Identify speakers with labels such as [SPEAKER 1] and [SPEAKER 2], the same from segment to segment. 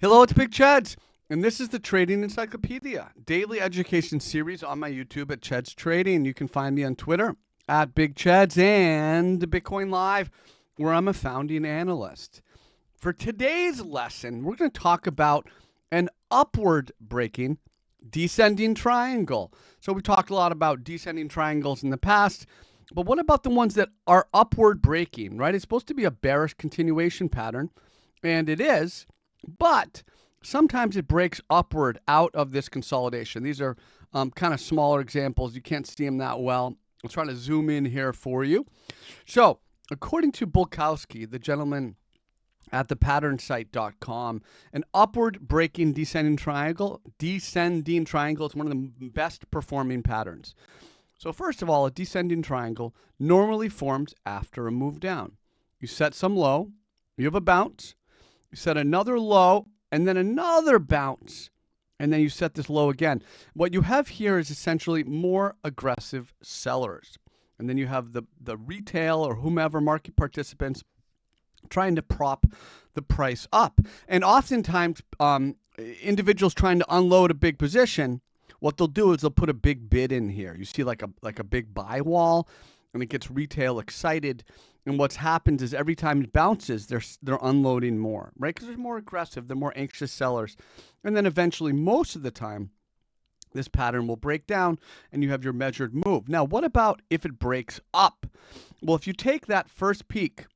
[SPEAKER 1] Hello, it's Big Cheds, and this is the Trading Encyclopedia Daily Education series on my YouTube at Cheds Trading. You can find me on Twitter at Big Cheds and Bitcoin Live, where I'm a founding analyst. For today's lesson, we're going to talk about an upward breaking descending triangle. So we talked a lot about descending triangles in the past, but what about the ones that are upward breaking, right? It's supposed to be a bearish continuation pattern, and it is. But sometimes it breaks upward out of this consolidation. These are kind of smaller examples. You can't see them that well. I'll try to zoom in here for you. So according to Bulkowski, the gentleman at thepatternSite.com, an upward breaking descending triangle is one of the best performing patterns. So first of all, a descending triangle normally forms after a move down. You set some low, you have a bounce, you set another low, and then another bounce, and then you set this low again. What you have here is essentially more aggressive sellers. And then you have the retail or whomever market participants trying to prop the price up. And oftentimes, individuals trying to unload a big position, what they'll do is they'll put a big bid in here. You see like a big buy wall, and it gets retail excited. And what's happened is every time it bounces, they're unloading more, right? Because they're more aggressive, they're more anxious sellers. And then eventually, most of the time, this pattern will break down and you have your measured move. Now, what about if it breaks up? Well, if you take that first peak,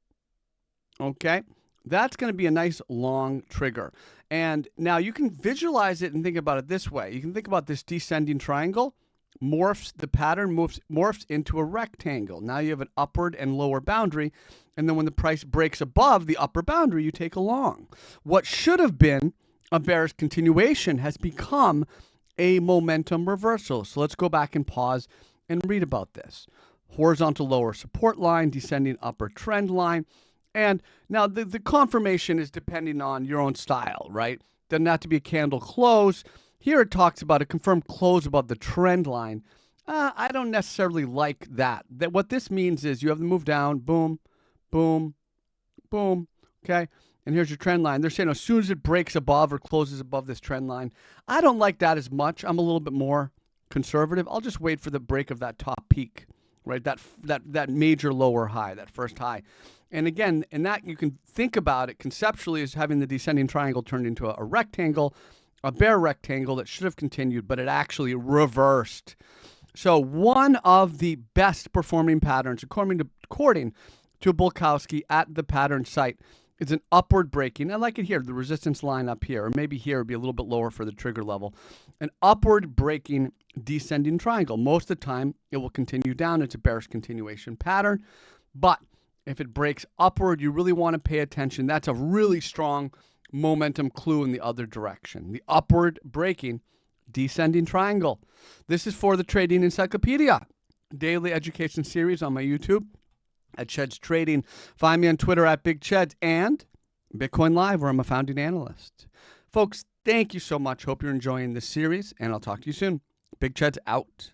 [SPEAKER 1] okay, that's going to be a nice long trigger. And now you can visualize it and think about it this way. You can think about this descending triangle. The pattern morphs into a rectangle. Now you have an upward and lower boundary, and then when the price breaks above the upper boundary, you take a long. What should have been a bearish continuation has become a momentum reversal. So let's go back and pause and read about this. Horizontal lower support line, descending upper trend line. And now the confirmation is depending on your own style, right? Doesn't have to be a candle close. Here it talks about a confirmed close above the trend line. I don't necessarily like that. What this means is you have the move down, boom, boom, boom, okay? And here's your trend line. They're saying as soon as it breaks above or closes above this trend line, I don't like that as much. I'm a little bit more conservative. I'll just wait for the break of that top peak, right? That major lower high, that first high. And again, in that you can think about it conceptually as having the descending triangle turned into a rectangle, a bear rectangle that should have continued, but it actually reversed. So one of the best performing patterns, according to Bulkowski at the pattern site, is an upward breaking. I like it here, the resistance line up here, or maybe here would be a little bit lower for the trigger level. An upward breaking descending triangle. Most of the time, it will continue down. It's a bearish continuation pattern. But if it breaks upward, you really want to pay attention. That's a really strong momentum clue in the other direction. The upward breaking descending triangle. This is for the Trading Encyclopedia Daily Education series on my YouTube at Cheds Trading. Find me on Twitter at Big Cheds and Bitcoin Live, where I'm a founding analyst. Folks, thank you so much. Hope you're enjoying this series, and I'll talk to you soon. Big Cheds out.